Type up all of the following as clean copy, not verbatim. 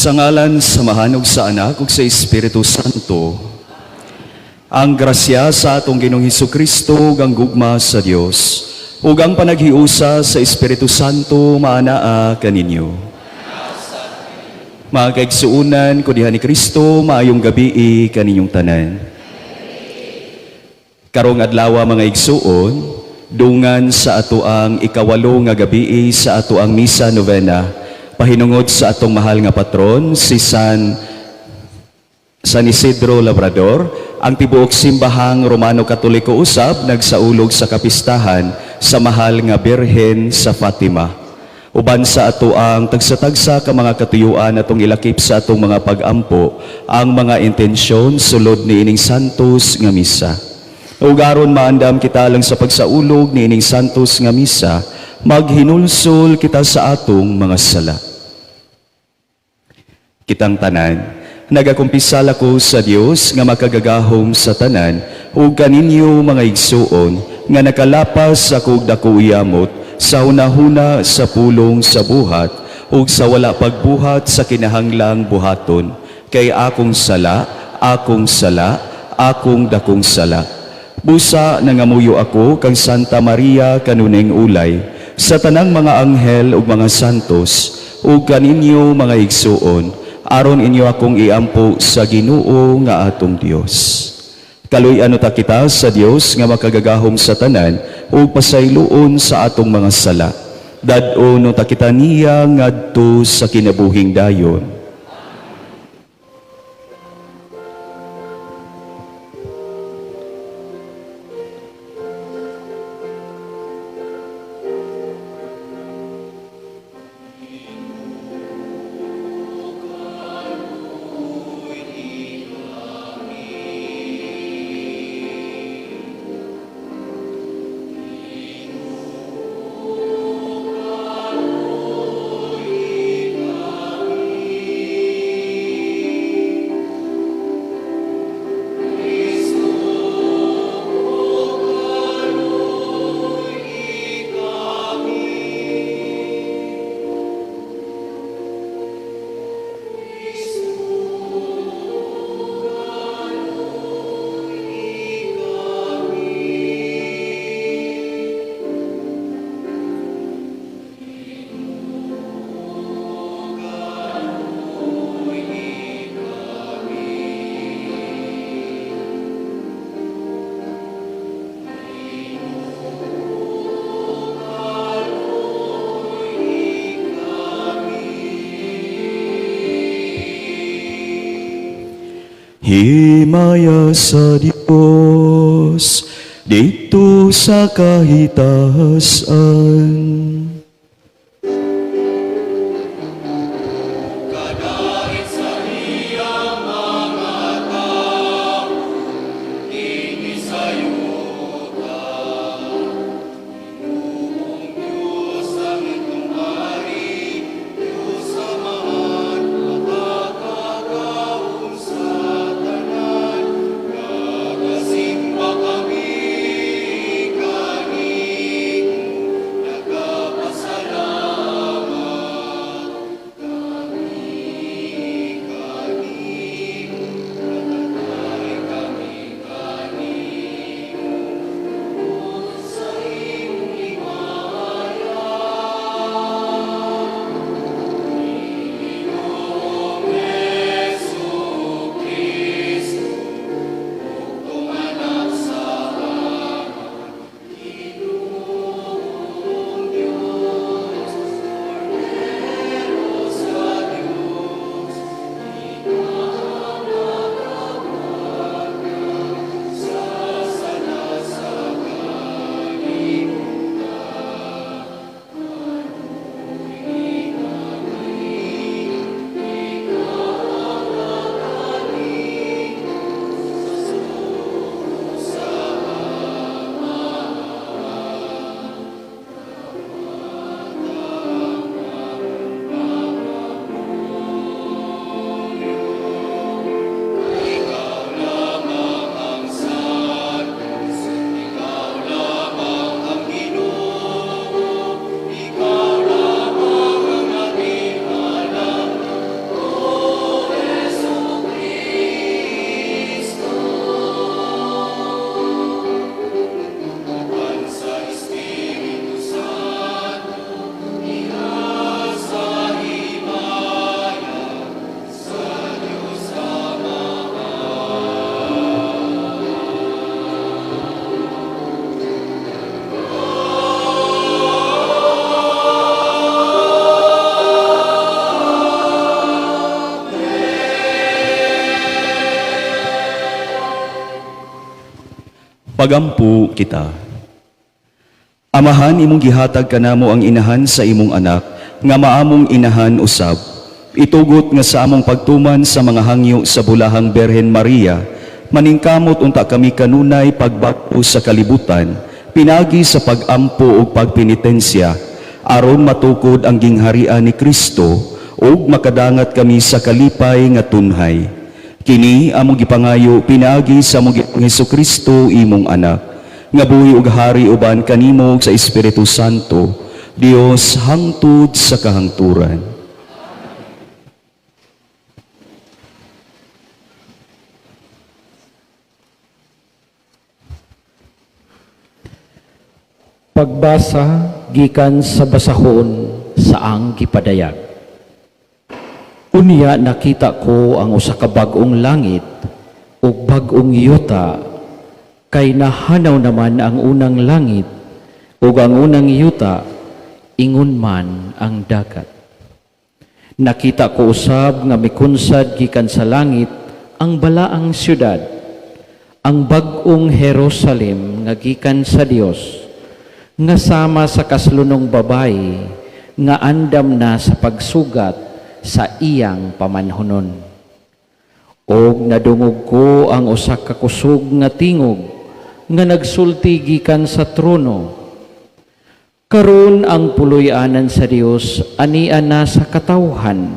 Sa ngalan sa Mahanog sa Anak ug sa Espiritu Santo, ang grasya sa atong Ginoong Hesukristo ug ang gugma sa Dios ug ang panaghiusa sa Espiritu Santo maanaa kaninyo. Mga kaigsuunan ko diha ni Kristo, maayong gabi kaninyong tanan. Karong adlaw mga igsuon, dungan sa ato ang ikawalo nga gabi sa ato ang misa novena, pahinungod sa atong mahal nga patron, si San Isidro Labrador, ang tibuok simbahang Romano Katoliko usab nagsaulog sa kapistahan sa mahal nga Birhen sa Fatima. Uban sa ato ang tagsa-tagsa ka mga katuyuan atong ilakip sa atong mga pag-ampo ang mga intensyon sulod ni ining santos nga misa. Ug aron maandam kita lang sa pagsaulog ni ining santos nga misa, maghinulsol kita sa atong mga sala. Kitang tanan, nagakumpisal ako sa Dios nga makagagahom sa tanan ug kaninyo mga igsuon nga nakalapas ako dako iyamot sa hunahuna sa pulong sa buhat ug sa wala pagbuhat sa kinahanglang buhaton kay akong sala, akong dakong sala. Busa nangamuyo ako kang Santa Maria kanuneng ulay sa tanang mga anghel ug mga santos ug kaninyo mga igsuon aron inyo akong iampo sa Ginoo nga atong Dios. Kaluy-ano ta kita sa Dios nga makagagahom sa tanan ug pasayloon sa atong mga sala. Dad-o ta kita niya ngadto sa kinabuhing dayon. Himaya sa Dios dito sa kahitasan. Pagampo kita. Amahan, imong gihatag kanamo ang inahan sa imong anak, nga maamong inahan usab. Itugot nga sa among pagtuman sa mga hangyo sa bulahang Berhen Maria, maningkamot unta kami kanunay pagbako sa kalibutan, pinagi sa pagampo ug pagpenitensya, aron matukod ang gingharian ni Kristo, ug makadangat kami sa kalipay nga tunhay. Kini among gipangayo pinagi sa among Hesukristo imong anak, nga buhi ug hari uban kanimo sa Espiritu Santo, Dios hangtod sa kahangturan. Pagbasa gikan sa basahon saang gipadayag. Unya nakita ko ang usa ka bag-ong langit ug bag-ong yuta, kay nahanaw naman ang unang langit ug ang unang yuta, ingon man ang dagat. Nakita ko usab nga mikunsad gikan sa langit ang balaang syudad, ang bag-ong Jerusalem nga gikan sa Dios, nga sama sa kaslunong babayi nga andam na sa pagsugat sa iyang pamanhonon. Og nadungog ko ang usa ka kusog nga tingog nga nagsulti gikan sa trono. Karon ang puloy-anan sa Dios ania na sa katawhan,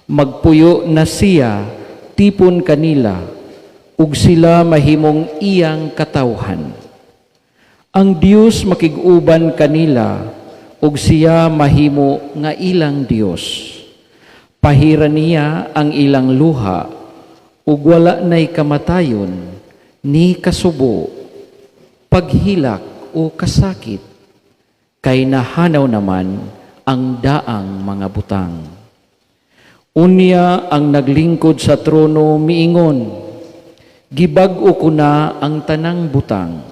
magpuyo na siya tipon kanila ug sila mahimong iyang katawhan. Ang Dios makig-uban kanila ug siya mahimo nga ilang Dios. Pahiran niya ang ilang luha ug wala nay kamatayon ni kasubo, paghilak o kasakit, kay nahanaw naman ang daang mga butang. Unya ang naglingkod sa trono miingon, gibag-o ko na ang tanang butang.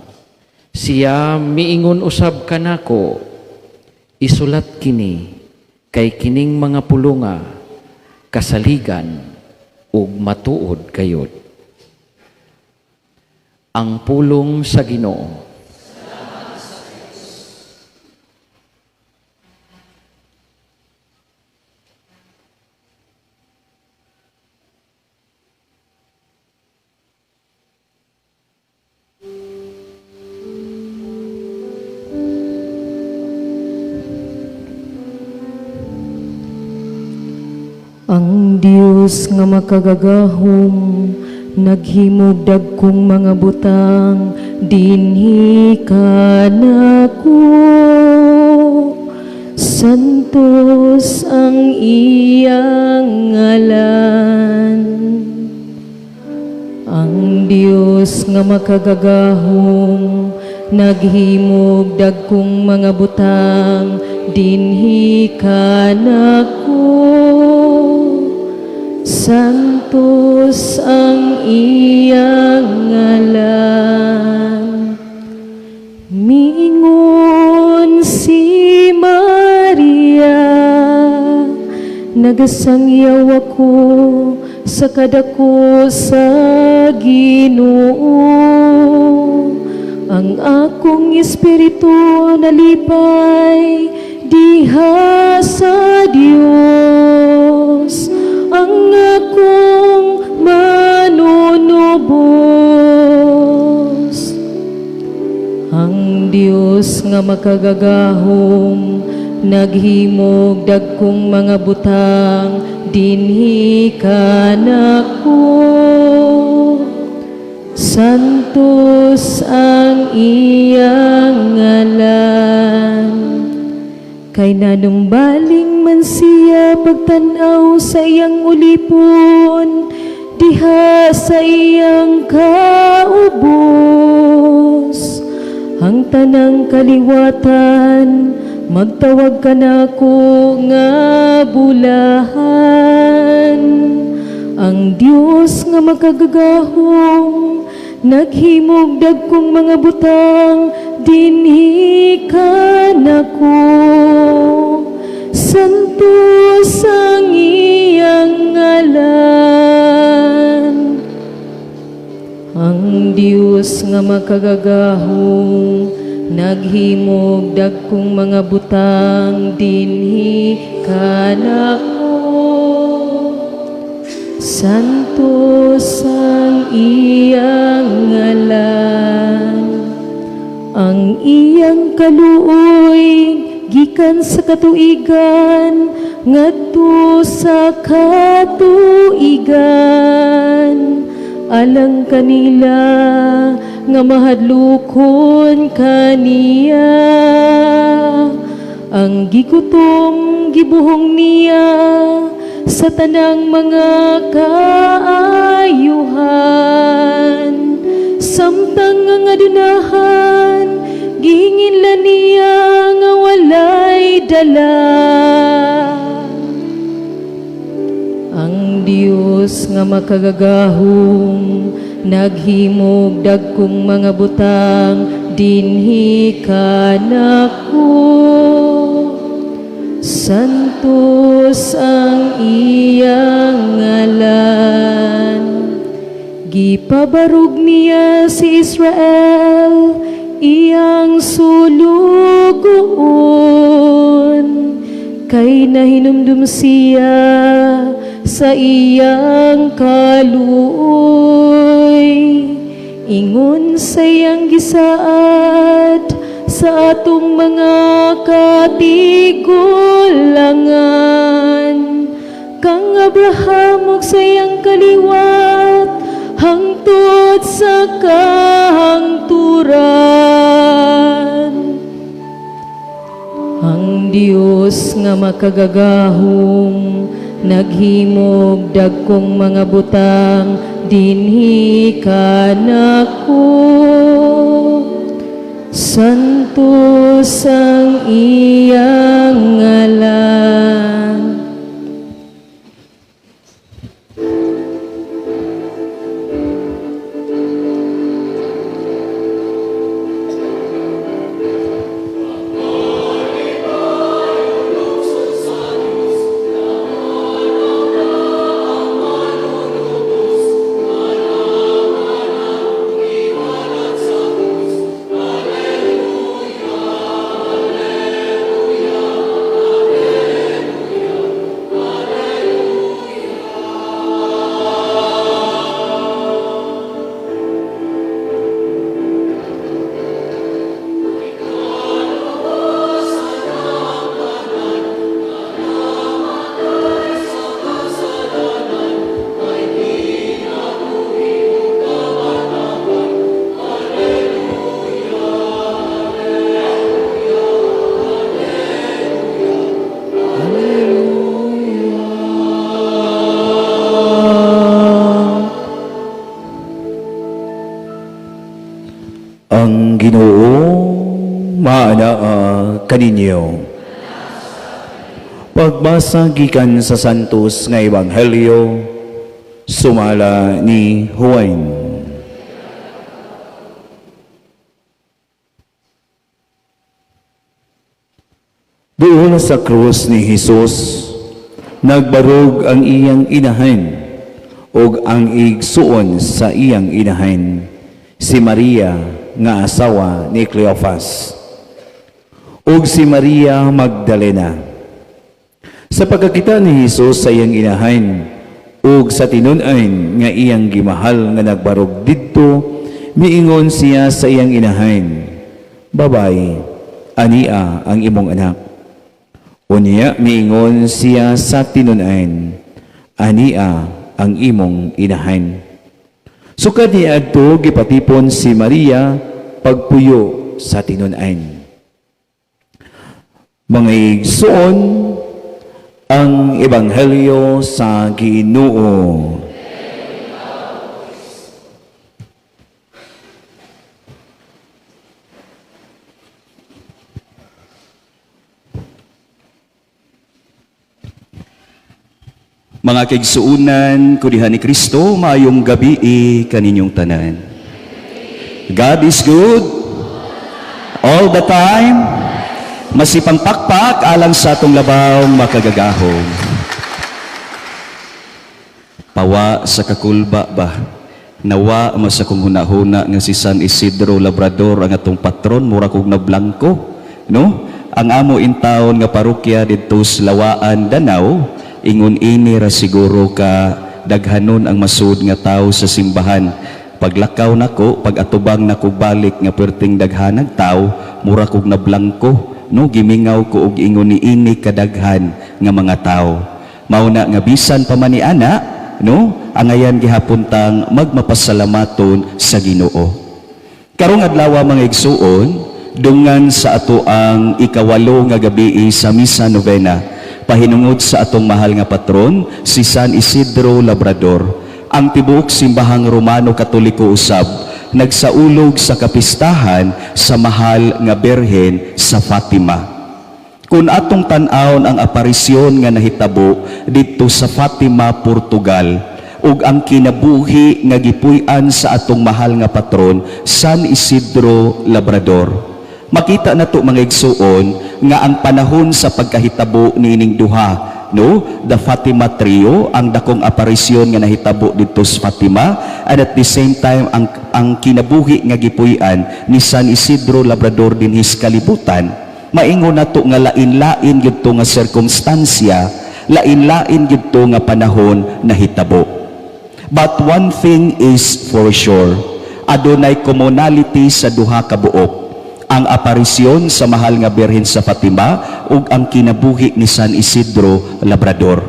Siya miingon usab kanako, isulat kini kay kining mga pulonga, kasaligan ug matuod kayod. Ang pulong sa Ginoo. Ang Dios nga makagagahom, naghimog dagkong mga butang, dinhi kanako. Santos ang iyang ngalan. Ang Dios nga makagagahom, naghimog dagkong mga butang, dinhi kanako. Santos ang iyang ngalan. Miingon si Maria, nagasangyaw ako sa kadako sa Ginoo. Ang akong espiritu nalipay diha sa Dios, ang akong manunubos. Ang Dios nga makagagahom, naghimog dagkong mga butang, dinhi kanako. Santos ang iyang ngalan. Kay nanumbaling man siya pagtanaw sa iyang ulipon, diha sa iyang kaubos. Ang tanang kaliwatan, magtawag ka nako nga bulahan. Ang Dios nga makagagahom, naghimog dagkong mga butang, dinhi kanako. Santos ang iyang ngalan. Ang Dios nga nga makagagahong naghimog dagkong mga butang dinhi kanako. Santo sang iyang ngalan, ang iyang kaluoy gikan sa katuigan ngadto sa katuigan, alang kanila nga mahadlokon kaniya. Ang gikutom gibuhong niya sa tanang mga kaayuhan, samtang nga dunahan ginginlan niya nga walay dala. Ang Dios nga makagagahong naghimog dagkong mga butang dinhi kanako. Santos ang iyang ngalan, gipabarog niya si Israel iyang sulugoon, kay nahinumdum siya sa iyang kaluoy. Ingon sa iyang gisaad sa atong mga katigulangan, kang Abraham ug sa iyang kaliwat hangtod sa kahangturan. Ang Dios nga makagagahong naghimog dagkong mga butang dinhi kanako. Santos ang iyang ngalan. Ang Ginoo maanaa kaninyo. Pagbasa gikan sa Santos nga Ebanghelyo sumala ni Juan. Doon sa krus ni Jesus, nagbarog ang iyang inahan ug ang igsuon sa iyang inahan, si Maria nga asawa ni Cleophas, ug si Maria Magdalena. Sa pagkakita ni Jesus sa iyang inahan ug sa tinun-an nga iyang gimahal nga nagbarog didto, miingon siya sa iyang inahan, "Babay, ania ang imong anak." Unya miingon siya sa tinun-an, "Ania ang imong inahan." Sukad niya adto gipatipon si Maria pagpuyo sa tinun-an. Mga igsoon, ang Ebanghelyo sa Ginoo. Mga kaigsuunan, kudihan ni Kristo, maayong gabi kaninyong tanan. God is good all the time. Masipang pakpak alang sa atong labawng makagagahong. Pawa sa kakulba ba nawa mas akong hunahuna nga si San Isidro Labrador ang atong patron, mura kog na blanco, no? Ang amo in town nga parokya dito sa Lawaan, Danau, ingon ini ra siguro ka daghanon ang masud nga tao sa simbahan. Paglakaw nako, pag atubang nako balik nga perting daghanag tao, mura kog na blanco, no? Gimingaw ko og ingon ni ini kadaghan nga mga tao. Mauna nga bisan pa man ni ana, no? Angayan gihapuntang magmapasalamaton sa Ginoo. Karong adlaw mga igsuon, dungan sa ato ang ikawalo nga gabi sa Misa Novena, pahinungod sa atong mahal nga patron, si San Isidro Labrador. Ang tibuok simbahang Romano Katoliko usab nagsaulog sa kapistahan sa mahal nga Berhen sa Fatima. Kung atong tan-awon ang aparisyon nga nahitabo dito sa Fatima, Portugal, ug ang kinabuhi nga gipuy-an sa atong mahal nga patron, San Isidro Labrador. Makita nato mga igsuon nga ang panahon sa pagkahitabo niining duha, no, the Fatima Trio, ang dakong aparisyon nga nahitabo dito sa Fatima, and at the same time ang kinabuhi nga gipuy-an ni San Isidro Labrador dinhis kalibutan, maingon nato nga lain-lain gyud to nga sirkumstansya, lain-lain gyud to nga panahon nahitabo. But one thing is for sure, adunay commonality sa duha ka buok, ang aparisyon sa mahal nga Birhen sa Fatima ug ang kinabuhi ni San Isidro Labrador.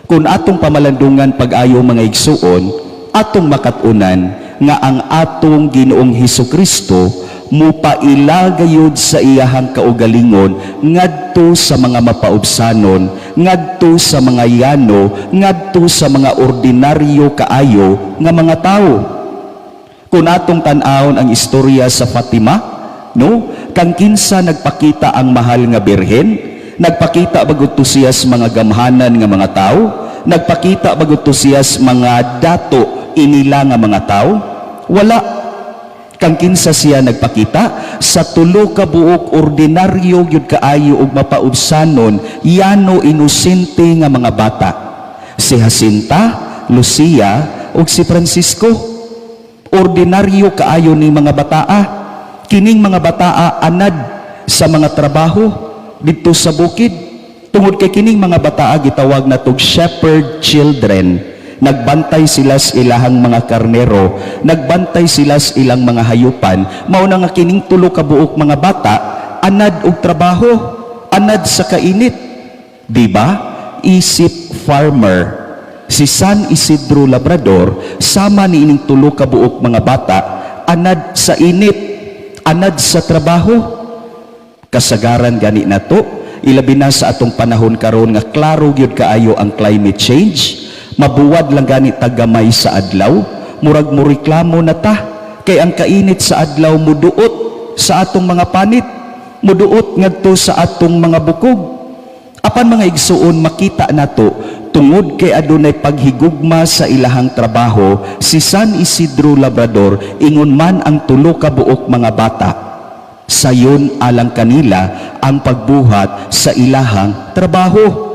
Kung atong pamalandungan pag-ayo mga igsuon, atong makatunan nga ang atong Ginoong Hesukristo mupaila gayud sa iyahang kaugalingon ngadto sa mga mapaubsanon, ngadto sa mga yano, ngadto sa mga ordinaryo kaayo nga mga tao. Kung atong tan-awon ang istorya sa Fatima, no, kang kinsa nagpakita ang mahal nga Birhen, nagpakita bagot to siya sa mga gamhanan nga mga tao, nagpakita bagot to siya sa mga dato inila nga mga tao? Wala. Kang kinsa siya nagpakita sa tulo ka buok ordinaryo gyud kaayo ug mapaubsanon, yano inosente nga mga bata, si Jacinta, Lucia ug si Francisco. Ordinaryo kaayo ni mga bataa. Kining mga bataa anad sa mga trabaho dito sa bukid. Tungod kay kining mga bataa gitawag na tog shepherd children. Nagbantay sila sa ilahang mga karnero, nagbantay sila sa ilang mga hayupan. Mao na nga kining tulo ka buok mga bata anad og trabaho, anad sa kainit. Di ba? Isip farmer. Si San Isidro Labrador sama ni ining tulo ka buok mga bata anad sa init, anad sa trabaho. Kasagaran gani nato, ilabi na sa atong panahon karon nga klaro gyud kaayo ang climate change. Mabuwad lang gani tagamay sa adlaw, murag mo reklamo na ta kay ang kainit sa adlaw muduot sa atong mga panit, muduot ngadto sa atong mga bukog. Apan mga igsuon, makita nato tungod kay adunay paghigugma sa ilahang trabaho, si San Isidro Labrador ingon man ang tulo ka buok mga bata, sayon alang kanila ang pagbuhat sa ilahang trabaho.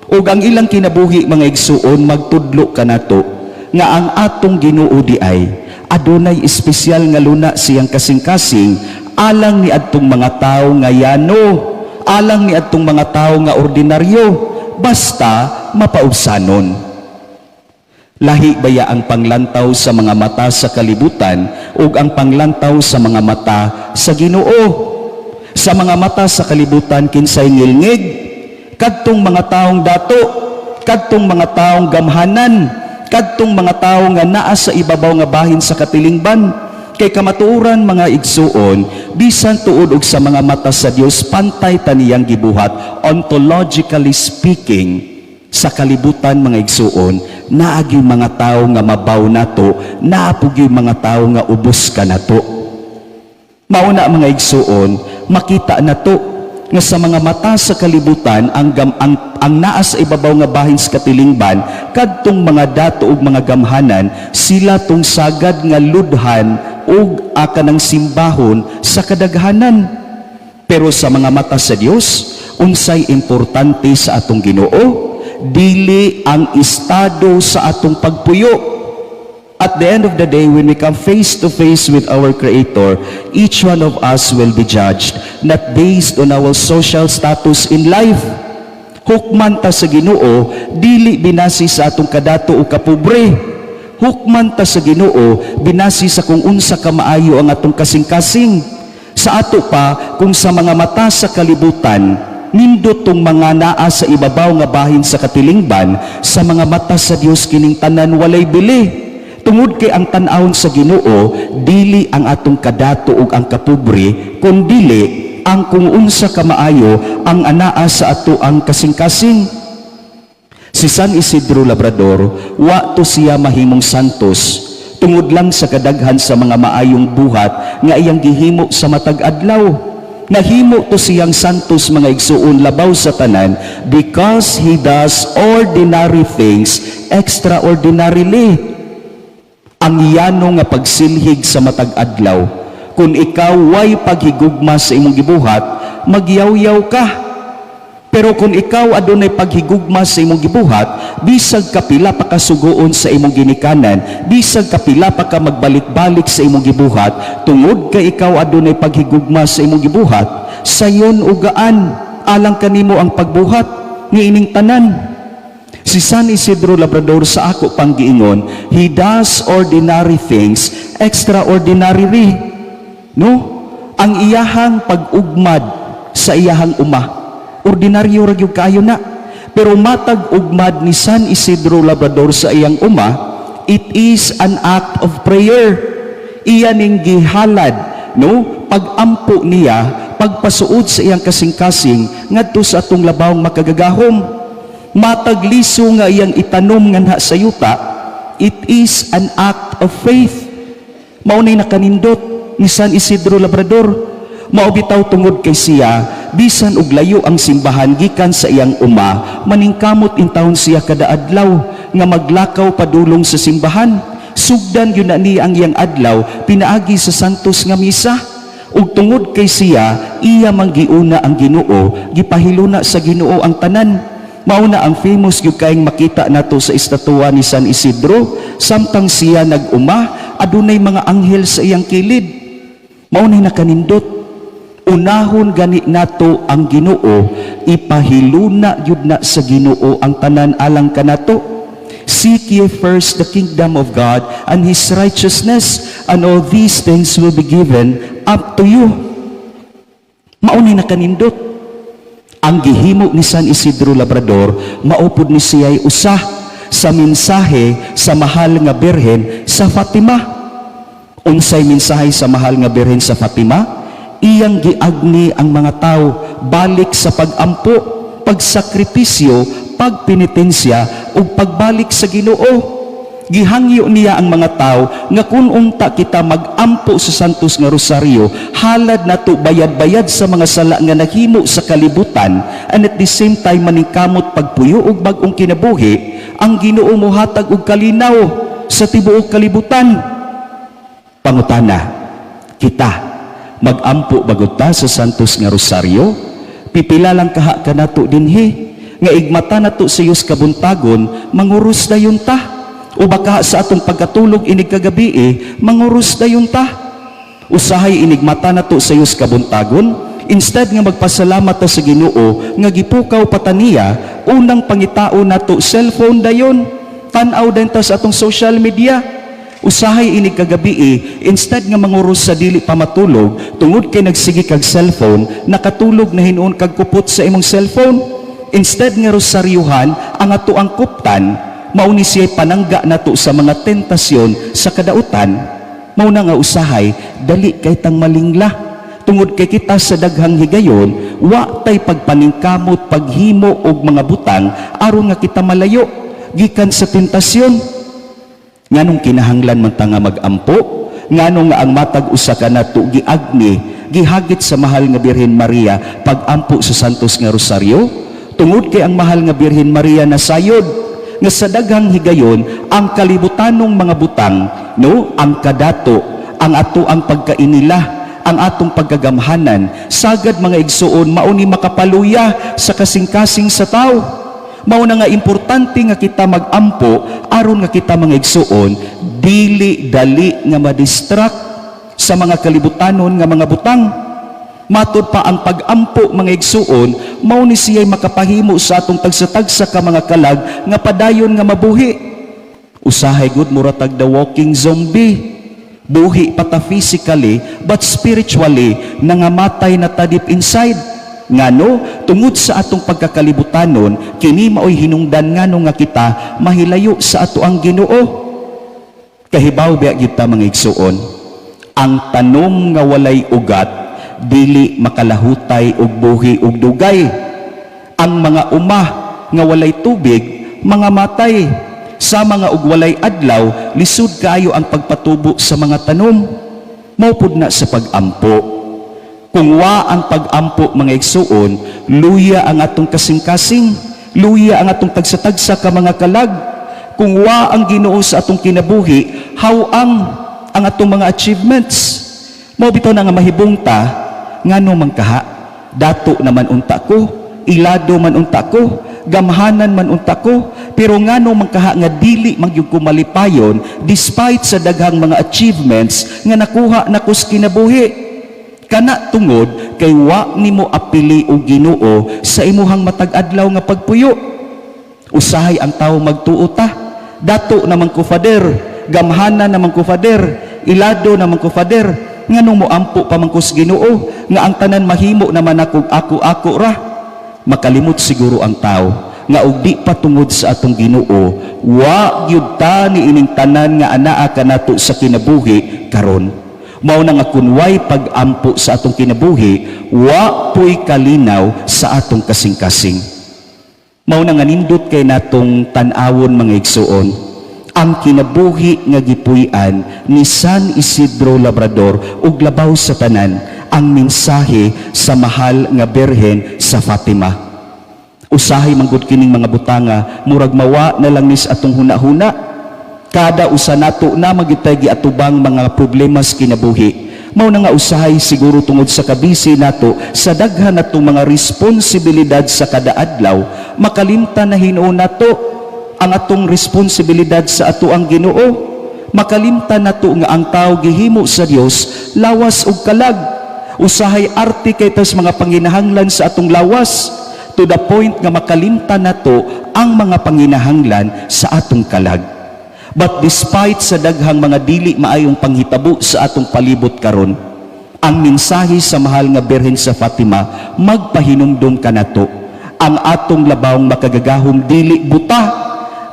Ug ang ilang kinabuhi mga igsuon, magtudlo ka nato nga ang atong Ginoo di ay adunay espesyal nga luna siyang kasing-kasing alang ni adtong mga tawo nga yano, alang ni adtong mga tawo nga ordinaryo, basta mapaubsanon. Lahi baya ang panglantaw sa mga mata sa kalibutan ug ang panglantaw sa mga mata sa Ginoo. Sa mga mata sa kalibutan kinsay ngilngig, kadtong mga taong dato, kadtong mga taong gamhanan, kadtong mga tao nga naa sa ibabaw nga bahin sa katilingban. Kay kamatuoran mga igsuon, bisan tuod og sa mga mata sa Dios pantay taniyang gibuhat, ontologically speaking. Sa kalibutan mga igsuon, naagi mga tao nga mabaw nato, naapugi mga tao nga ubos ka nato. Mauna mga igsuon, makita nato nga sa mga mata sa kalibutan ang naa sa ibabaw nga bahin sa katilingban, kadtong mga dato ug mga gamhanan, sila tong sagad nga ludhan ug kanang simbahon sa kadaghanan. Pero sa mga mata sa Dios, unsay importante sa atong Ginoo? Dili ang estado sa atong pagpuyo. at the end of the day, when we come face to face with our Creator, each one of us will be judged, not based on our social status in life. Hukman ta sa Ginoo, dili binasi sa atong kadato o kapobre. Hukman ta sa Ginoo, binasi sa kung unsa ka maayo ang atong kasing-kasing. Sa ato pa, kung sa mga mata sa kalibutan, nindot tong mga naa sa ibabaw nga bahin sa katilingban, sa mga mata sa Dios kining tanan walay bili. Tungod kay ang tan-awon sa Ginoo, dili ang atong kadato ug ang kapobre, kundili ang kung unsa ka maayo ang anaa sa ato ang kasing-kasing. Si San Isidro Labrador, wa to siya mahimong santos, tungod lang sa kadaghan sa mga maayong buhat nga iyang gihimo sa matag adlaw. Nahimo to siyang santos mga igsuon labaw sa tanan because he does ordinary things extraordinarily. Ang iyano nga pagsilhig sa matag adlaw, kung ikaw way paghigugma sa imong gibuhat, magyaw-yaw ka. Pero kung ikaw adunay paghigugma sa imong gibuhat, bisag kapila pa ka sugoon sa imong ginikanan, bisag kapila pa ka magbalik-balik sa imong gibuhat, tungod kay ikaw adunay paghigugma sa imong gibuhat, sayon ugaan alang kanimo ang pagbuhat ni ining tanan. Si San Isidro Labrador sa ako pang giingon, he does ordinary things extraordinarily. No? Ang iyahang pag-ugmad sa iyahang uma, ordinaryo ra gyud kaayo na, pero matag ugmad ni San Isidro Labrador sa iyang uma, it is an act of prayer. Iya ning gihalad, no, pagampo niya, pagpasuod sa iyang kasing-kasing ngadto sa atong labawng makagagahom. Matag liso nga iyang itanom nganha sa yuta, it is an act of faith. Mao nay nakanindot ni San Isidro Labrador. Mao bitaw tungod kay siya, bisan og layo ang simbahan gikan sa iyang uma, maningkamot intawon siya kada adlaw nga maglakaw padulong sa simbahan. Sugdan yun na niya ang iyang adlaw pinaagi sa santos nga misa. Ug tungod kay siya, iya manggiuna ang Ginoo, gipahiluna sa Ginoo ang tanan. Mao na ang famous gyud kaayong makita nato sa estatwa ni San Isidro, samtang siya nag-uma, adunay mga anghel sa iyang kilid. Mao na nakanindot. Unahon gani nato ang Ginoo, ipahiluna yun na sa Ginoo ang tanan alang kanato. Seek ye first the kingdom of God and His righteousness, and all these things will be given up to you. Maunay nakanindot. Ang gihimo ni San Isidro Labrador, maupod ni siya'y usah sa mensahe sa mahal nga Birhen sa Fatima. Unsay mensahe sa mahal nga Birhen sa Fatima? Iyang giagni ang mga tao balik sa pagampo, pagsakripisyo, pagpenitensya ug pagbalik sa Ginoo. Gihangyo niya ang mga tao nga kun unta kita magampo sa Santos nga Rosaryo, halad nato bayad-bayad sa mga sala nga nahimo sa kalibutan, and at the same time maningkamot pagpuyo ug bag-ong kinabuhi, ang Ginoo mohatag og kalinaw sa tibuok kalibutan. Pangutana, kita magampo bagod ta sa Santos nga Rosaryo? Pipila lang kaha kanato dinhi nga igmata nato sa Dios kabuntagon, manguros dayon ta. O baka sa atong pagkatulog inig kagabi manguros dayon ta. Usahay inigmata nato sa Dios kabuntagon, instead nga magpasalamat ta sa Ginoo nga gipukaw pataniya, unang pangitao nato cellphone dayon, tan-aw din ta sa atong social media. Usahay inig kagabi instead nga manguros sa dili pa matulog, tungod kay nagsigi kag cellphone, nakatulog na hinuon kag kupot sa imong cellphone. Instead nga rosaryuhan ang ato ang kuptan, mauni siya'y panangga nato sa mga tentasyon sa kadautan. Mauna nga usahay, dali kay tang malingla. Tungod kay kita sa daghang higayon, wa tay pagpaningkamot, paghimo og mga butang, aron nga kita malayo gikan sa tentasyon. Nganong kinahanglan man ta nga magampo, nganong nga ang matag usa ka nato giagni, gihagit sa mahal nga Birhen Maria pagampo sa Santos nga Rosaryo, tungod kay ang mahal nga Birhen Maria nasayod nga sa daghang higayon ang kalibutanong mga butang, no, ang kadato, ang ato ang pagkainila, ang atong pagkagamhanan, sagad mga igsuon, mauni makapaluya sa kasing-kasing sa tao. Mao na nga importante nga kita magampo aron nga kita mga igsuon dili dali nga madistract sa mga kalibutanon nga mga butang. Matod pa ang pag-ampo mga igsuon, mao ni siya'y makapahimo sa atong tagsa-tagsa ka mga kalag nga padayon nga mabuhi. Usahay gud muratag the walking zombie. Buhi pata physically but spiritually nangamatay na ta deep inside. Ngano tungod sa atong pagkakalibutanon kini maoy hinungdan ngano nga kita mahilayo sa ato ang Ginoo. Kahibaw biya kita mga igsuon, ang tanom nga walay ugat dili makalahutay og buhi og dugay. Ang mga umah nga walay tubig mga matay. Sa mga ug walay adlaw lisod kaayo ang pagpatubo sa mga tanom. Mao pud na sa pag-ampo. Kung wa ang pag-ampo mga igsuon, luya ang atong kasing-kasing, luya ang atong tagsa-tagsa ka mga kalag. Kung wa ang Ginoo sa atong kinabuhi, how ang atong mga achievements. Mao bitaw na nga mahibungta ngano man kaha, dato naman unta ko, ilado man unta ko, gamhanan man unta ko, pero ngano man kaha nga dili magyud ko malipayon despite sa daghang mga achievements nga nakuha na ko sa kinabuhi. Kana tungod kay wa nimo apili og Ginoo sa imuhang matag adlaw nga pagpuyo. Usahay ang tawo magtuo ta, dato naman ko fader, gamhanan naman ko fader, ilado naman ko fader, nganong mo ampo pa man ko sa Ginoo nga ang tanan mahimo naman ako ra. Makalimot siguro ang tao nga og di patungod sa atong Ginoo, wa gyud ta ni ining tanan nga anaa kanato sa kinabuhi karon. Mao na nga kun way pag-ampo sa atong kinabuhi, wa puy kalinaw sa atong kasing-kasing. Mao na nga nindot kay natong tan-awon mga igsuon, ang kinabuhi nga gipuy-an ni San Isidro Labrador ug labaw sa tanan, ang mensahe sa mahal nga Birhen sa Fatima. Usahay manggod kining mga butanga, murag mawa na lang nis atong huna-huna. Kada usa nato na magitay giatubang mga problema sa kinabuhi. Mao na nga usahay siguro tungod sa kabisi nato sa daghan natong mga responsibilidad sa kada adlaw, makalimtan na hinuon nato ang atong responsibilidad sa ato ang Ginoo. Makalimtan nato nga ang tao gihimo sa Dios lawas ug kalag. Usahay arte kay tas mga panginahanglan sa atong lawas, to the point nga makalimtan nato ang mga panginahanglan sa atong kalag. But despite sa daghang mga dili maayong panghitabo sa atong palibot karon, ang mensahe sa mahal nga Birhen sa Fatima magpahinumdom kanato. Ang atong labawng makagagahom dili buta,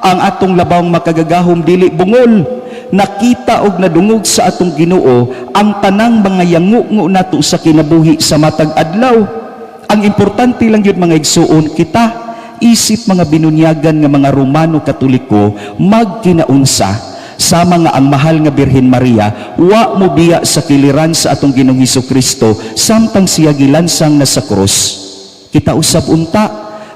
ang atong labawng makagagahom dili bungol. Nakita og nadungog sa atong Ginoo ang tanang mga yangungo nato sa kinabuhi sa matag adlaw. Ang importante lang yun mga igsuon, kita isip mga binunyagan nga mga Romano Katoliko magkinaunsa sa mga ang mahal nga Birhen Maria wa mo biya sa kiliran sa atong Ginoong Hesukristo samtang siya gilansang na sa krus. Kita usab unta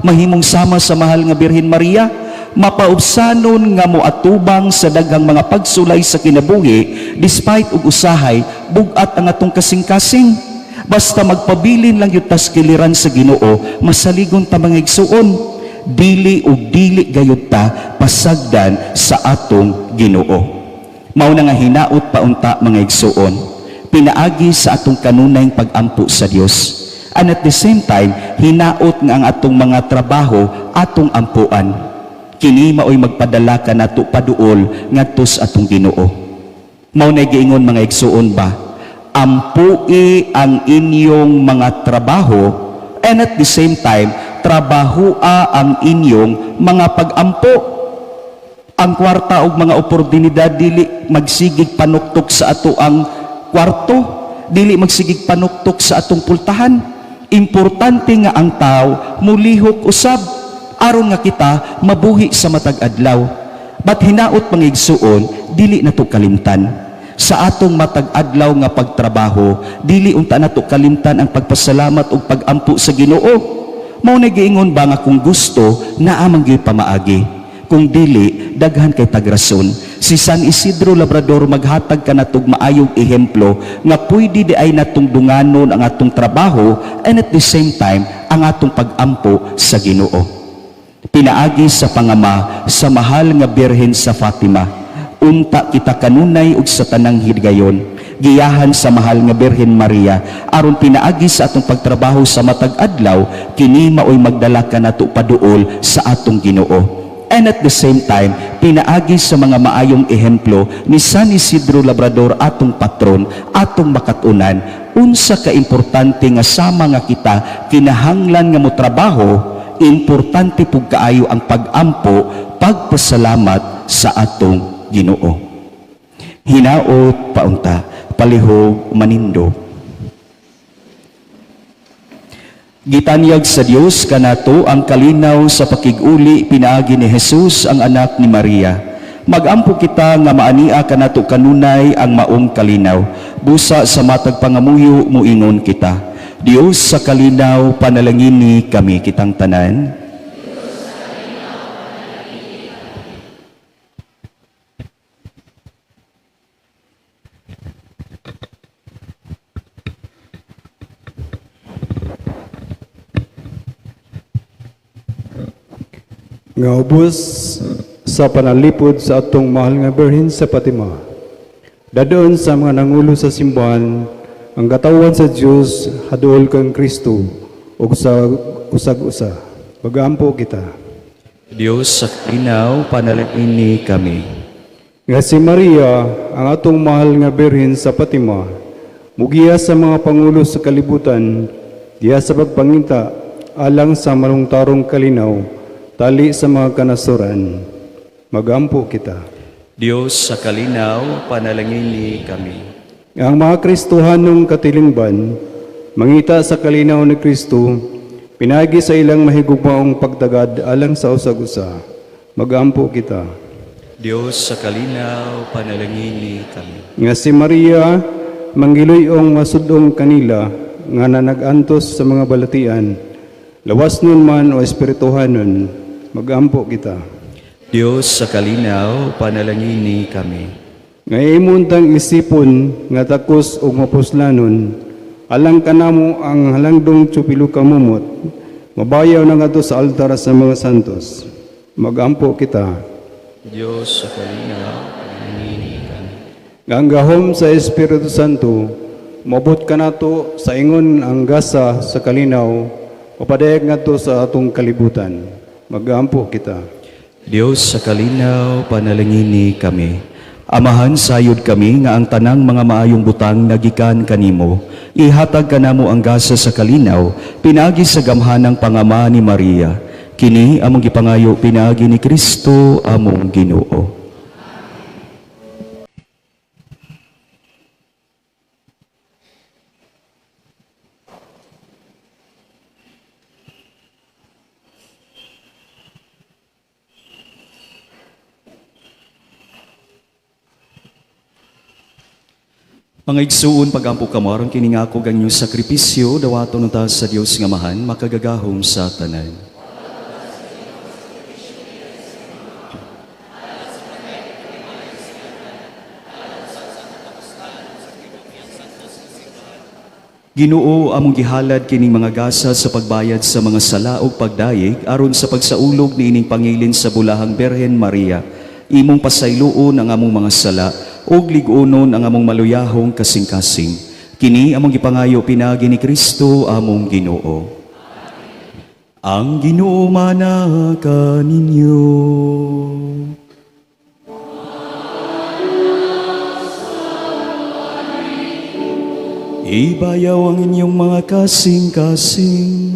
mahimong sama sa mahal nga Birhen Maria, mapaubsanon nga moatubang sa daghang mga pagsulay sa kinabuhi despite ug usahay bugat ang atong kasing-kasing. Basta magpabilin lang yung tas kiliran sa Ginoo, masaligon ta mga igsuon, dili ug dili gayud ta pasagdan sa atong Ginoo. Mao na nga hinaot paunta mga igsuon, pinaagi sa atong kanunayng pag-ampo sa Dios. And at the same time, hinaot nga ang atong mga trabaho atong ampuan. Kini maoy magpadala ka nato paduol ngadto sa atong Ginoo. Mao na giingon mga igsuon ba, ampui ang inyong mga trabaho and at the same time trabahua ang inyong mga pag-ampo. Ang kwarta og mga oportunidad dili magsigig panuktok sa ato ang kwarto, dili magsigig panuktok sa atong pultahan. Importante nga ang tao mulihok usab aron nga kita mabuhi sa matag adlaw. But hinaot mga igsuon, dili nato kalimtan sa atong matag adlaw nga pagtrabaho, dili unta nato kalimtan ang pagpasalamat ug pag-ampo sa Ginoo. Mao na giingon ba nga kung gusto naa man gyud pamaagi, kung dili daghan kay tagrason. Si San Isidro Labrador maghatag kanatog maayong ehemplo nga pwede di ay natong dunganon ang atong trabaho and at the same time ang atong pag-ampo sa Ginoo. Pinaagi sa pangama sa mahal nga Birhen sa Fatima, Unta kita kanunay ug sa tanang higayon, giyahan sa mahal nga Birhen Maria, aron pinaagi sa atong pagtrabaho sa matag adlaw, kini maoy magdala kanato paduol sa atong Ginoo. And at the same time, pinaagi sa mga maayong ehemplo ni San Isidro Labrador, atong patron, atong makatunan, unsa ka importante nga sama nga kita kinahanglan nga mo trabaho, importante pug kaayo ang pag-ampo, pagpasalamat sa atong Ginoo. Hinaot paunta, palihog manindo. Gitanyag sa Dios kanato ang kalinaw sa pakiguli pinaagi ni Jesus ang anak ni Maria. Magampo kita nga maania kanato kanunay ang maong kalinaw. Busa sa matag pangamuyo muingon kita. Dios sa kalinaw panalangini kami kitang tanan. Nga ubos sa panalipod sa atong mahal nga Birhen sa Fatima. Dadoon sa mga nangulo sa simbahan, ang katawan sa Dios hadol kang Kristo ug sa usag-usa. Pag-ampo kita. Dios sa kalinaw panalangini kami. Nga si Maria, ang atong mahal nga Birhen sa Fatima, mugiya sa mga pangulo sa kalibutan, diya sa pagpanginta alang sa malungtarong kalinaw, tali sa mga kanasuran, magampo kita. Dios sa kalinaw panalangini kami. Ang mga Kristohanong katilingban, mangita sa kalinaw ni Kristo, pinagi sa ilang mahigugmaong pagtagad alang sa usag-usa, magampo kita. Dios sa kalinaw panalangini kami. Nga si Maria, manggiloyong masudong kanila, nga nanag-antos sa mga balatian, lawas nun man o espirituhanon, magampo kita. Dios sa kalinaw panalangini kami. Nga imuntang isipon nga takos o mapuslanon, alang kanamo ang halangdong tsupilu kamumot, mabayaw na nga to sa altar sa mga santos. Magampo kita. Dios sa kalinaw panalangini kami. Nga ang gahom sa Espiritu Santo, mabot ka na to sa ingon ang gasa sa kalinaw, mapadayag nga to sa atong kalibutan. Magampo kita. Dios sa kalinaw panalangini kami. Amahan sayod kami nga ang tanang mga maayong butang nagikan kanimo, ihatag kanamo ang gasa sa kalinaw, pinagi sa gamhanang pangama ni Maria. Kini among gipangayo pinagi ni Kristo among Ginoo. Mga igsuon pagampo kamaron kini nga ako ganyong sakripisyo dawaton ta sa Dios nga mahan makagagahom sa tanan. Ginoo among gihalad kining mga gasa sa pagbayad sa mga sala ug pagdayeg aron sa pagsaulog niining pangilin sa bulahang Birhen Maria. Imong pasayloon ang among mga sala ug lig-unon ang among maluyahong kasing-kasing. Kini among gipangayo pinagi ni Kristo among Ginoo. Ang Ginoo mana kaninyo. Ibayaw ang inyong mga kasing-kasing.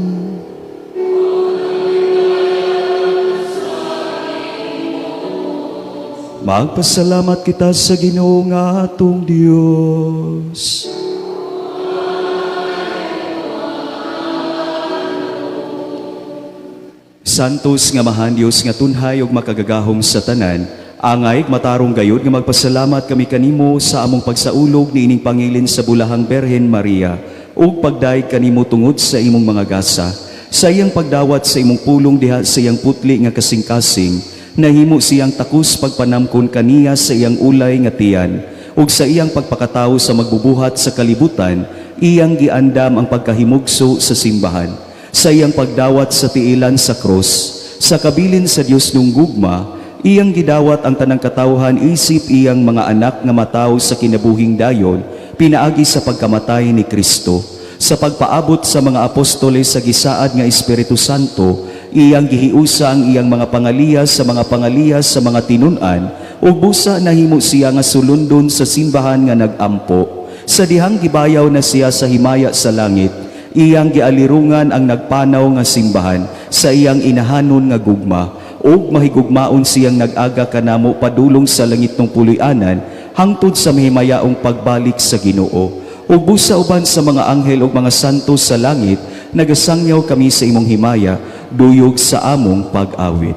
Magpasalamat kita sa Ginoo nga atong Dios. Santos nga mahan Dios nga tunhay ug makagagahom sa tanan, angay matarong gayud nga magpasalamat kami kanimo sa among pagsaulog niining pangilin sa bulahang Birhen Maria ug pagdaig kanimo tungod sa imong mga gasa, sa iyang pagdawat sa imong pulong diha sa iyang putli nga kasing-kasing. Nahimo siyang takus pagpanamkon kaniya sa iyang ulay nga tiyan ug sa iyang pagpakatao sa magbubuhat sa kalibutan, iyang giandam ang pagkahimugso sa simbahan. Sa iyang pagdawat sa tiilan sa krus, sa kabilin sa Dios nung gugma, Iyang gidawat ang tanang katawhan isip iyang mga anak nga mataw sa kinabuhing dayon, pinaagi sa pagkamatay ni Kristo. Sa pagpaabot sa mga apostoles sa gisaad nga Espiritu Santo, iyang gihiusa ang iyang mga pangaliyas sa mga tinun-an, ug busa nahimo siya nga sulundon sa simbahan nga nag-ampo. Sa dihang gibayaw na siya sa himaya sa langit, iyang gialirungan ang nagpanaw nga simbahan sa iyang inahanon nga gugma, ug mahigugmaon siyang nag-aga kanamo padulong sa langit ng puloy-anan hangtod sa mahimayaong pagbalik sa Ginoo. Ug busa uban sa mga anghel ug mga santo sa langit, nagasangyaw kami sa imong himaya, duyog sa among pag-awit.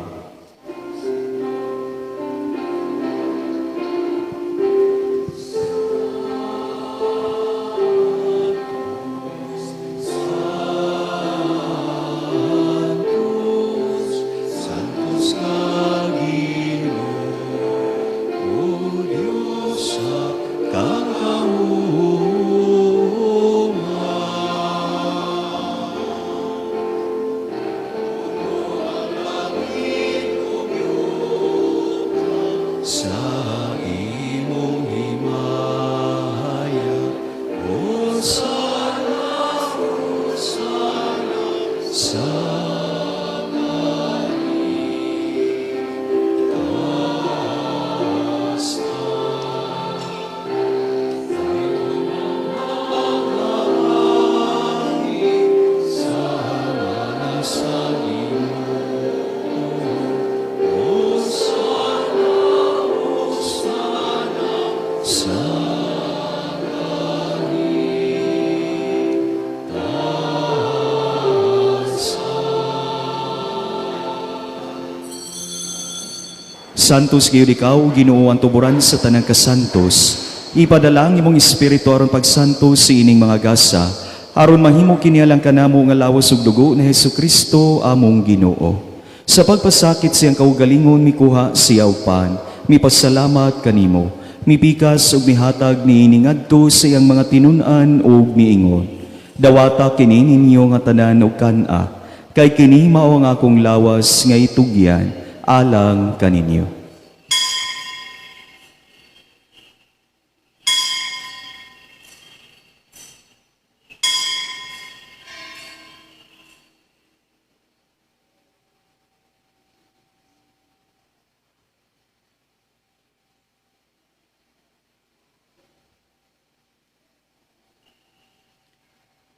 Santos gayud ikaw, Ginoo, ang tuburan sa tanang kasantos. Ipadala ang imong espiritu aron pagsantos sa ining mga gasa, aron mahimo kinialang kanamo nga lawas ug dugo ni Hesukristo among Ginoo. Sa pagpasakit siyang kaugalingon mikuha siya og pan, mipasalamat kanimo, mipikas ug mihatag niini ngadto sa iyang mga tinun-an ug miingon. Dawata kini ninyo nga tanan og kan-a, kay kini mao ang akong lawas nga itugyan alang kaninyo.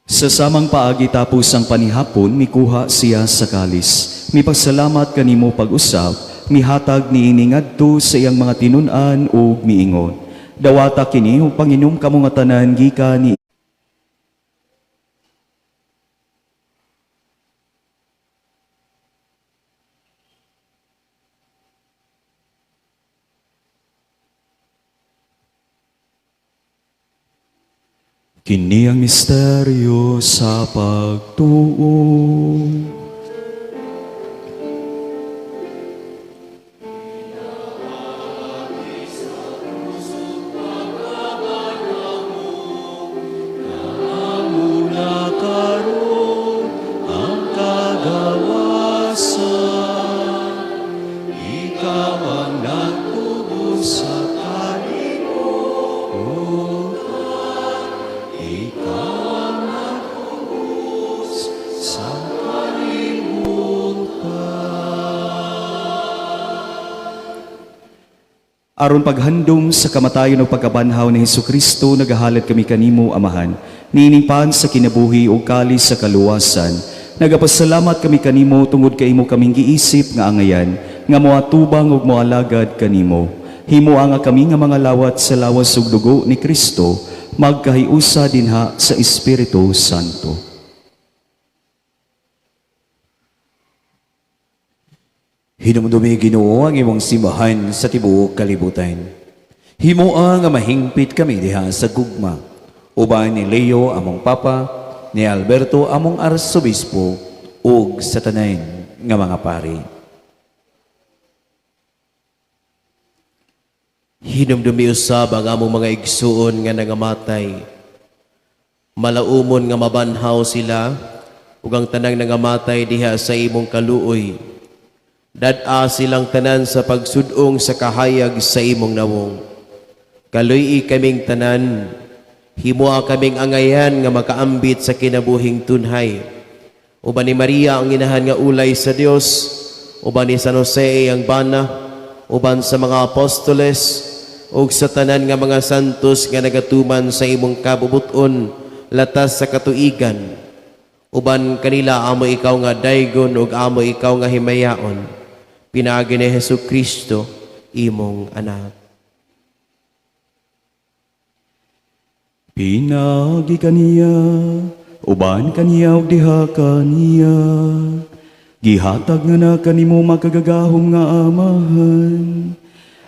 Sa samang paagi tapos ang panihapon, mikuha siya sa kalis. Mipasalamat kanimo pag-usap, mihatag niini ngadto sa iyang mga tinun-an ug miingon. Dawata kini ug panginom kamo nga tanan gikan ni kini ang misteryo sa pagtuo. Aron paghandom sa kamatayon o pagkabanhaw ni Hesukristo, nagahalad kami kanimo, Amahan, niningpan sa kinabuhi o kalis sa kaluwasan. Nagapasalamat kami kanimo tungod kay imo kaming giisip nga angayan, nga moatubang ug moalagad kanimo. Himuang nga kami nga mga lawat sa lawas ug dugo ni Kristo, magkahiusa dinha sa Espiritu Santo. Hinumdumi, Ginoo, ang imong simbahan sa tibuok kalibutan. Himuang nga mahingpit kami diha sa gugma. Uban ni Leo among Papa, ni Alberto among Arsobispo, ug sa tanan nga mga pari. Hinumdumi usab ang among mga igsuon nga nangamatay. Malaumon nga mabanhaw sila, ug ang tanang nangamatay diha sa imong kaluoy. Dad-a silang tanan sa pagsudong sa kahayag sa imong nawong. Kaluy kaming tanan, himoa kaming angayan nga makaambit sa kinabuhing tunhay. Uban ni Maria ang inahan nga ulay sa Dios, uban ni San Jose ang bana, uban sa mga apostoles, ug sa tanan nga mga santos nga nagatuman sa imong kabubuton latas sa katuigan. Uban kanila amo ikaw nga daygon ug amo ikaw nga himayaon. Pinaagi ni Jesucristo, imong anak. Pinagi kaniya, uban kaniya ug diha kaniya. Gihatag nga na kanimo makagagahom nga amahan.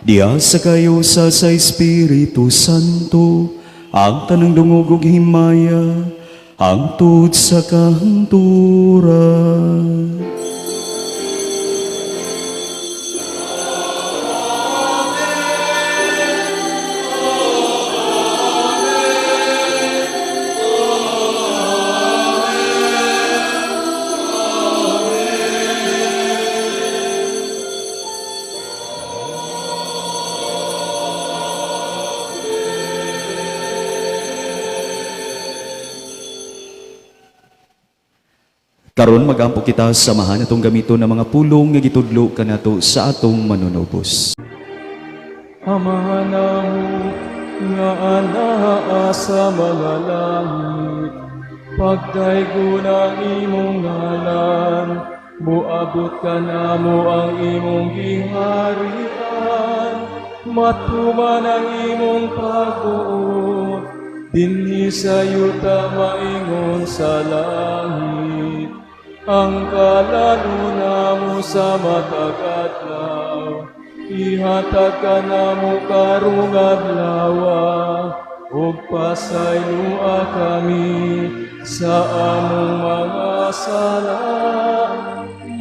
Diha sa kayo sa Espiritu Santo, ang tanang dungog ug himaya, hangtod sa kahangturan. Karon magampo kita samahan atong gamiton ng mga pulong nga gitudlo kanato sa atong manunubos. Amahan namo nga anaa sa mga langit, pagdaygon ang imong ngalan, muabot ka namo ang imong giharian, matuman ang imong pagbuot, dinhi sa yuta maingon sa langit. Ang kalanuna mo sa matagadlaw, ihatag ka na mo karong adlawa, ug pasaynua kami sa among mga sala.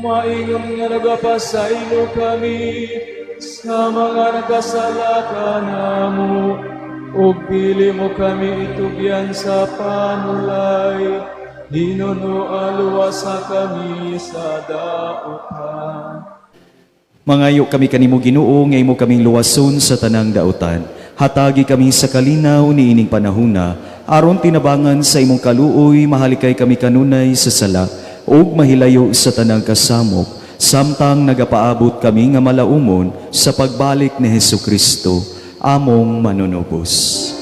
Maingam nga nagapasaylo kami sa mga nagkasala ka namo, ug dili mo kami itugyan sa panulay. Hinuno aluwasa kami sa dautan. Mangayo kami kanimo Ginoo nga imo kaming luwason sa tanang dautan. Hatagi kami sa kalinaw ni ining panahuna, aron tinabangan sa imong kaluoy, mahalikay kami kanunay sa sala, ug mahilayo sa tanang kasamok, samtang nagapaabot kami nga malaumon sa pagbalik ni Hesukristo, among manunubos.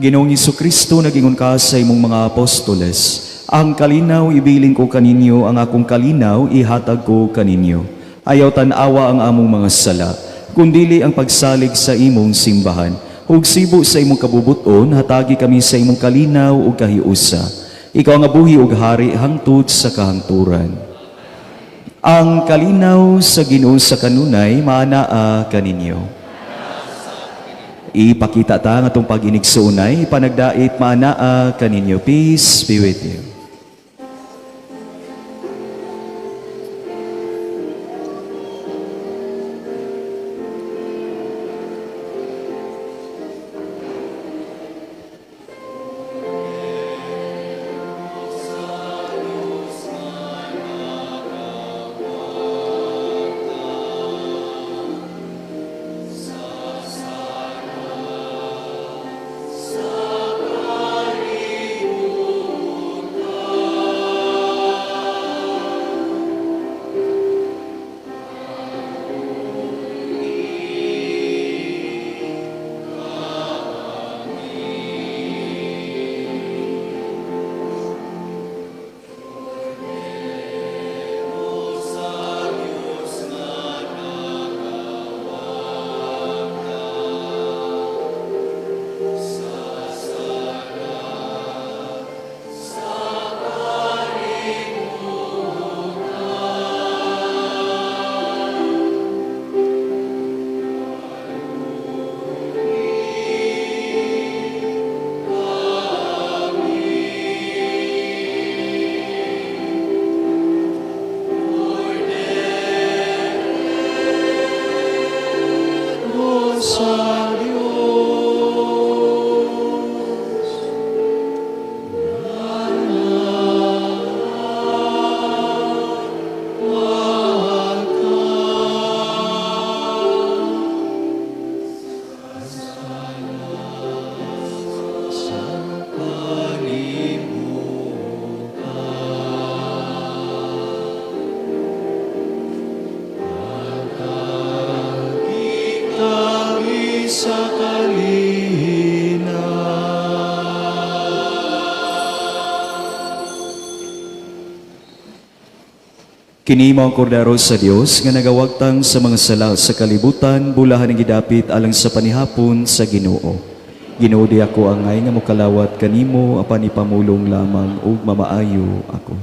Ginoong Hesukristo, nagingon ka sa imong mga apostoles, ang kalinaw ibilin ko kaninyo, ang akong kalinaw ihatag ko kaninyo. Ayaw tanawa ang among mga sala, kundili ang pagsalig sa imong simbahan. Ug sibo sa imong kabubuton, hatagi kami sa imong kalinaw ug kahiusa. Ikaw nga buhi ug hari hangtod sa kahangturan. Ang kalinaw sa Ginoo sa kanunay maanaa kaninyo. Ipakita ta nga itong pag-inigsunay, ipanagdait maanaa kaninyo. Peace be with you. Kini mao ang kordero sa Dios nga nagawagtang sa mga sala sa kalibutan, bulahan ng gidapit alang sa panihapon sa Ginoo. Ginoo di ako angay nga mokalawat kanimo apan ipamulong lamang ug mamaayo ako.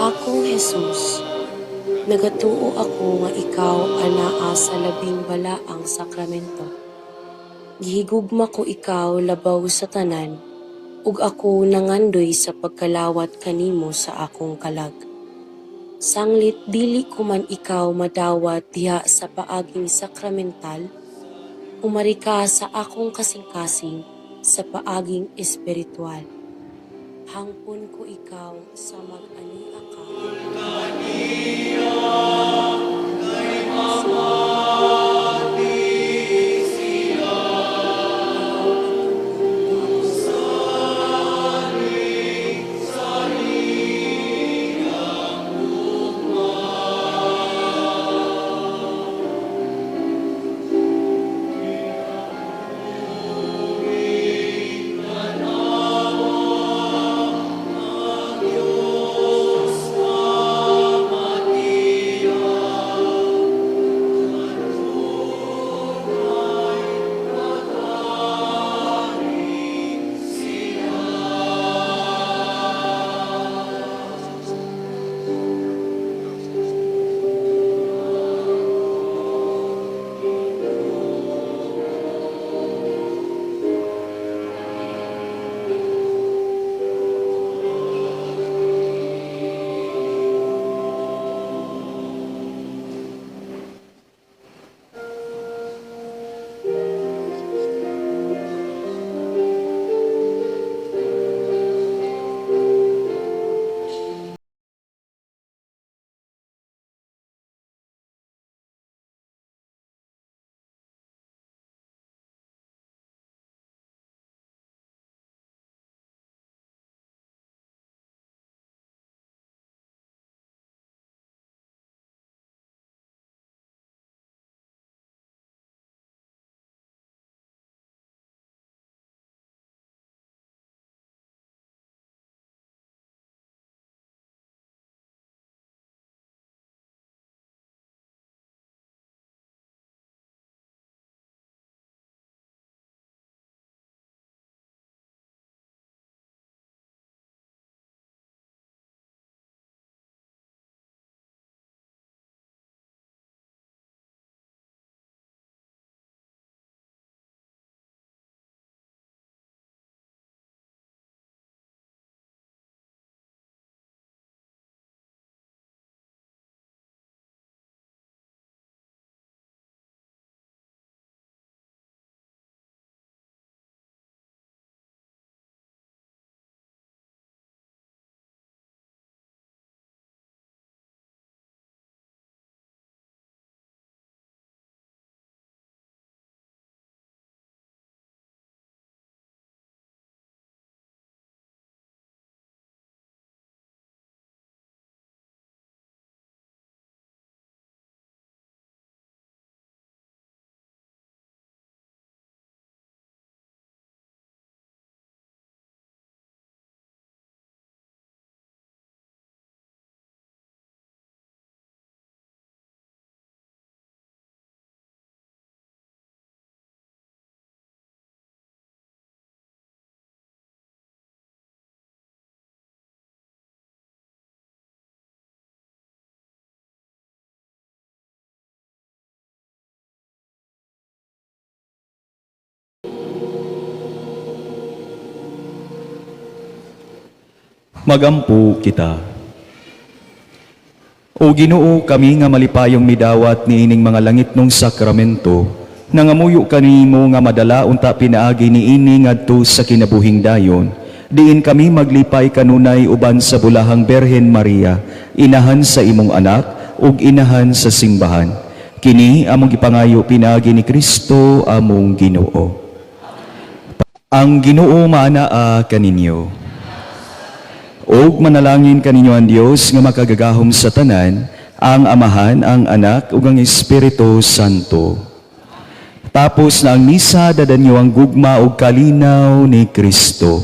Akong Jesus, nagatuo ako nga ikaw anaa sa labing balaang sakramento. Gihigugma ko ikaw labaw sa tanan, ug ako nangandoy sa pagkalawat kanimo sa akong kalag. Sanglit dili ko man ikaw madawat diha sa paaging sakramental, umari ka sa akong kasing-kasing sa paaging espiritual. Hangpon ko ikaw sa mag-ania ka. Magampo kita. O Ginoo, kami nga malipayong midawat ni ining mga langit nung sakramento, nangamuyo kanimo nga madala unta pinaagi ni ini ngadto sa kinabuhing dayon, diin kami maglipay kanunay uban sa bulahang Berhen Maria, inahan sa imong anak ug inahan sa simbahan. Kini among gipangayo pinaagi ni Kristo among Ginoo. Ang Ginoo maanaa kaninyo. Og manalangin kaninyo ang Dios nga makagagahom sa tanan, ang Amahan, ang Anak ug ang Espiritu Santo. Tapos na ang misa, dadanyo ang gugma ug kalinaw ni Kristo.